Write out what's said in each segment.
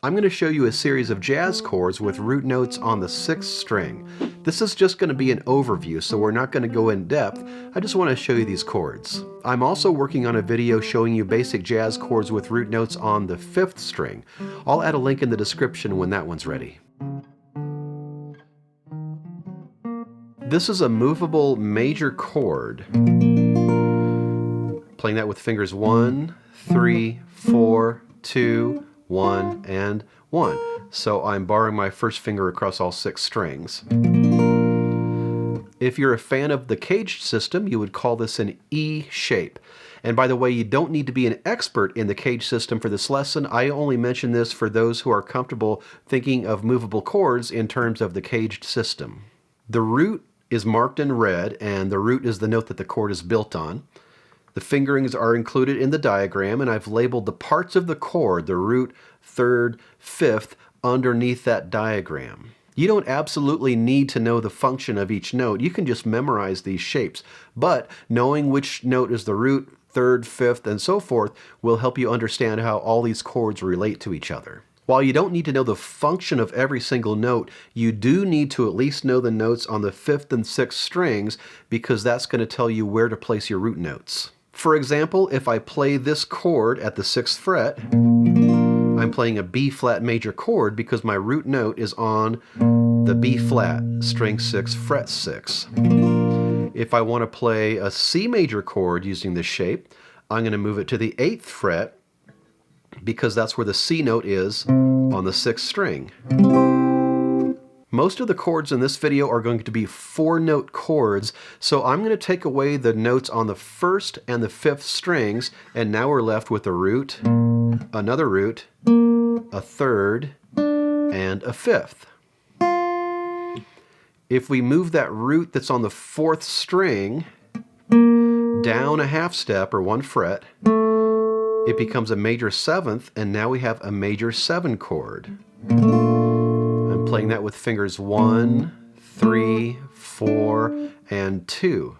I'm going to show you a series of jazz chords with root notes on the 6th string. This is just going to be an overview, so we're not going to go in depth. I just want to show you these chords. I'm also working on a video showing you basic jazz chords with root notes on the 5th string. I'll add a link in the description when that one's ready. This is a movable major chord. Playing that with fingers 1, 3, 4, 2, 1, and 1. So I'm barring my first finger across all 6 strings. If you're a fan of the caged system, you would call this an E shape. And by the way, you don't need to be an expert in the caged system for this lesson. I only mention this for those who are comfortable thinking of movable chords in terms of the caged system. The root is marked in red, and the root is the note that the chord is built on. The fingerings are included in the diagram, and I've labeled the parts of the chord, the root, 3rd, 5th, underneath that diagram. You don't absolutely need to know the function of each note. You can just memorize these shapes. But knowing which note is the root, 3rd, 5th, and so forth will help you understand how all these chords relate to each other. While you don't need to know the function of every single note, you do need to at least know the notes on the 5th and 6th strings, because that's going to tell you where to place your root notes. For example, if I play this chord at the 6th fret, I'm playing a B flat major chord because my root note is on the B flat, string 6, fret 6. If I want to play a C major chord using this shape, I'm going to move it to the 8th fret because that's where the C note is on the 6th string. Most of the chords in this video are going to be 4-note chords, so I'm going to take away the notes on the 1st and the 5th strings, and now we're left with a root, another root, a 3rd, and a 5th. If we move that root that's on the 4th string down a half step or 1 fret, it becomes a major 7th, and now we have a major 7 chord. I'm playing that with fingers 1, 3, 4, and 2.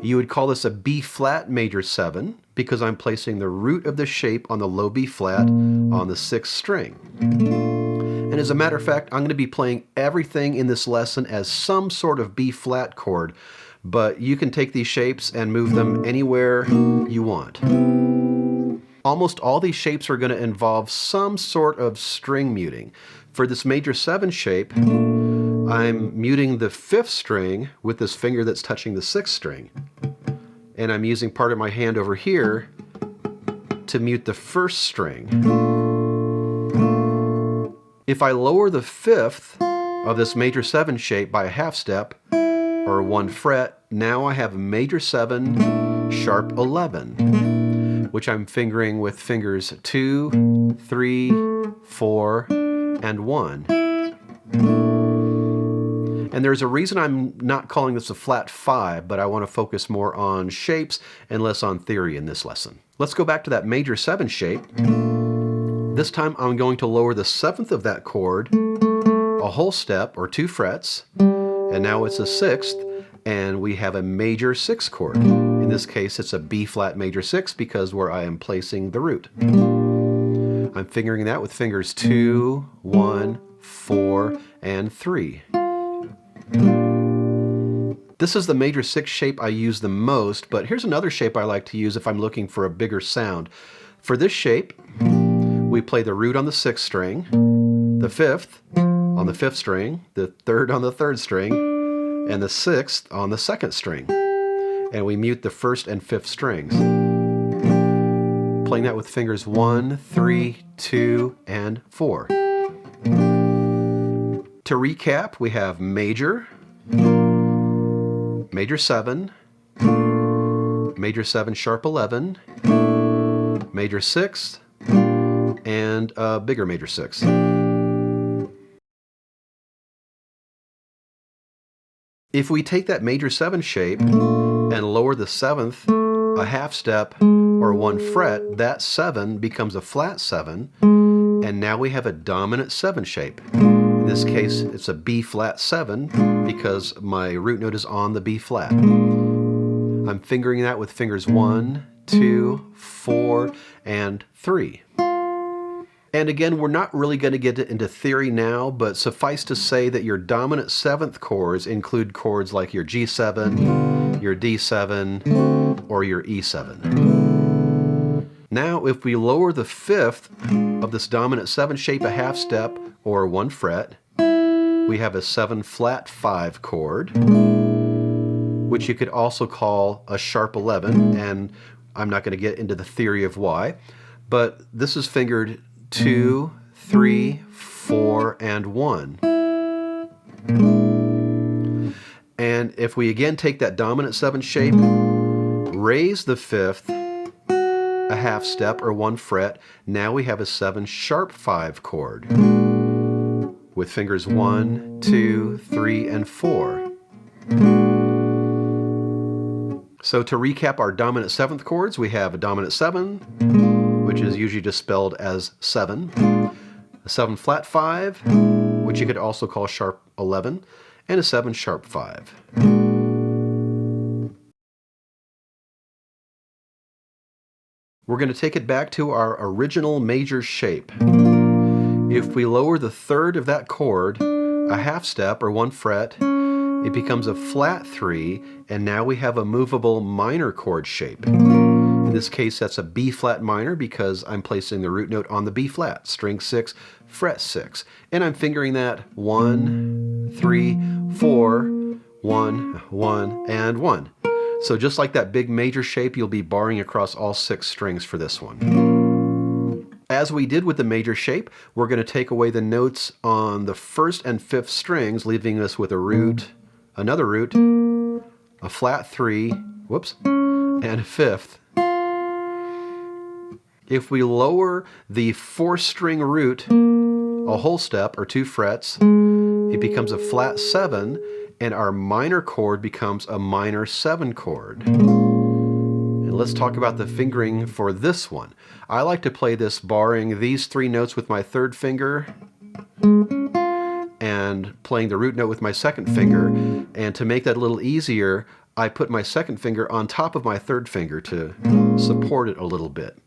You would call this a B flat major 7 because I'm placing the root of the shape on the low B flat on the 6th string. And as a matter of fact, I'm going to be playing everything in this lesson as some sort of B flat chord, but you can take these shapes and move them anywhere you want. Almost all these shapes are going to involve some sort of string muting. For this major 7 shape, I'm muting the 5th string with this finger that's touching the 6th string. And I'm using part of my hand over here to mute the 1st string. If I lower the 5th of this major 7 shape by a half step, or 1 fret, now I have a major 7, sharp 11, which I'm fingering with fingers 2, 3, 4, and 1. And there's a reason I'm not calling this a flat 5, but I want to focus more on shapes and less on theory in this lesson. Let's go back to that major 7 shape. This time I'm going to lower the 7th of that chord a whole step or 2 frets, and now it's a 6th, and we have a major 6 chord. In this case, it's a B flat major 6 because where I am placing the root. I'm fingering that with fingers 2, 1, 4, and 3. This is the major 6 shape I use the most, but here's another shape I like to use if I'm looking for a bigger sound. For this shape, we play the root on the 6th string, the 5th on the 5th string, the 3rd on the 3rd string, and the 6th on the 2nd string. And we mute the 1st and 5th strings. Playing that with fingers 1, 3, 2, and 4. To recap, we have major, major 7, major 7 sharp 11, major 6, and a bigger major 6. If we take that major 7 shape and lower the 7th a half step or 1 fret, that 7 becomes a flat 7, and now we have a dominant 7 shape. In this case, it's a B flat 7 because my root note is on the B flat. I'm fingering that with fingers 1, 2, 4, and 3. And again, we're not really going to get into theory now, but suffice to say that your dominant 7th chords include chords like your G7, your D7, or your E7. Now, if we lower the 5th of this dominant 7 shape a half step or 1 fret, we have a 7 flat 5 chord, which you could also call a sharp 11, and I'm not going to get into the theory of why, but this is fingered 2, 3, 4, and 1. And if we again take that dominant 7 shape, raise the 5th a half step or 1 fret, now we have a 7 sharp 5 chord with fingers 1, 2, 3, and 4. So to recap our dominant 7th chords, we have a dominant 7, which is usually just spelled as 7, a 7 flat 5, which you could also call sharp 11, and a 7 sharp 5. We're going to take it back to our original major shape. If we lower the 3rd of that chord a half step or 1 fret, it becomes a flat 3, and now we have a movable minor chord shape. In this case, that's a B flat minor because I'm placing the root note on the B flat, string 6, fret 6. And I'm fingering that 1, 3, 4, 1, 1, and 1. So just like that big major shape, you'll be barring across all 6 strings for this one. As we did with the major shape, we're going to take away the notes on the 1st and 5th strings, leaving us with a root, another root, a flat 3, whoops, and a 5th. If we lower the 4th string root a whole step or 2 frets, it becomes a flat 7, and our minor chord becomes a minor 7 chord. And let's talk about the fingering for this one. I like to play this barring these 3 notes with my 3rd finger and playing the root note with my 2nd finger. And to make that a little easier, I put my 2nd finger on top of my 3rd finger to support it a little bit.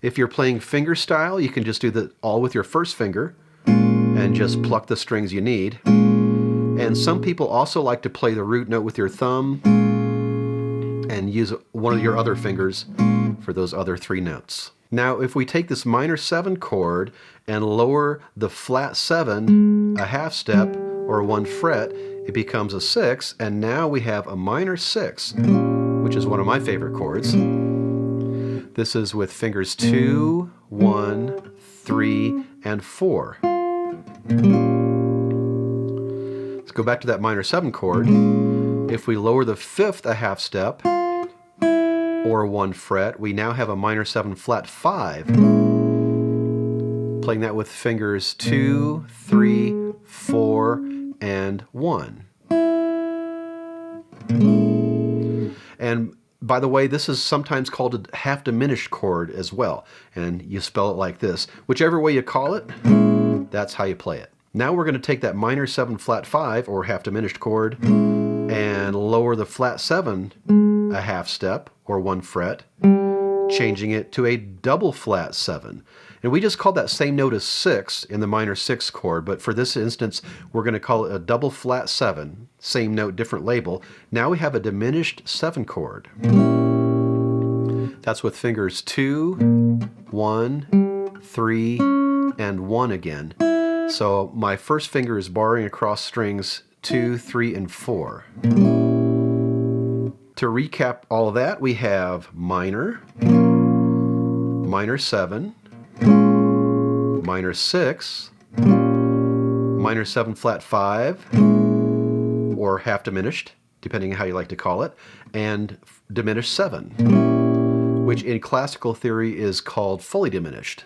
If you're playing finger style, you can just do that all with your 1st finger and just pluck the strings you need. And some people also like to play the root note with your thumb and use one of your other fingers for those other 3 notes. Now, if we take this minor 7 chord and lower the flat 7 a half step or 1 fret, it becomes a 6, and now we have a minor 6, which is one of my favorite chords. This is with fingers 2, 1, 3, and 4. Let's go back to that minor 7 chord. If we lower the 5th a half step or 1 fret, we now have a minor 7 flat 5. Playing that with fingers 2, 3, 4, and 1. And by the way, this is sometimes called a half diminished chord as well, and you spell it like this. Whichever way you call it, that's how you play it. Now we're going to take that minor 7 flat 5 or half diminished chord and lower the flat 7 a half step or 1 fret, changing it to a double flat 7. And we just called that same note as 6 in the minor 6 chord, but for this instance, we're going to call it a double flat 7. Same note, different label. Now we have a diminished 7 chord. That's with fingers 2, 1, 3, and 1 again. So my 1st finger is barring across strings 2, 3, and 4. To recap all of that, we have minor, minor 7, minor 6, minor 7 flat 5, or half diminished, depending on how you like to call it, and diminished 7, which in classical theory is called fully diminished.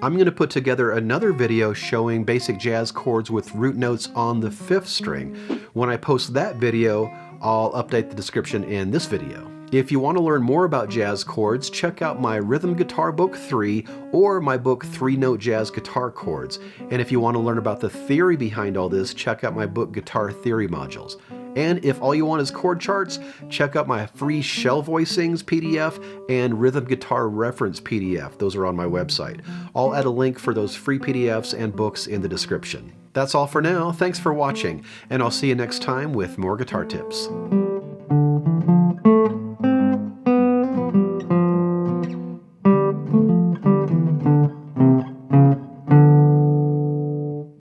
I'm going to put together another video showing basic jazz chords with root notes on the 5th string. When I post that video, I'll update the description in this video. If you want to learn more about jazz chords, check out my Rhythm Guitar Book 3 or my book 3-Note Jazz Guitar Chords. And if you want to learn about the theory behind all this, check out my book Guitar Theory Modules. And if all you want is chord charts, check out my free shell voicings PDF and rhythm guitar reference PDF. Those are on my website. I'll add a link for those free PDFs and books in the description. That's all for now. Thanks for watching, and I'll see you next time with more guitar tips.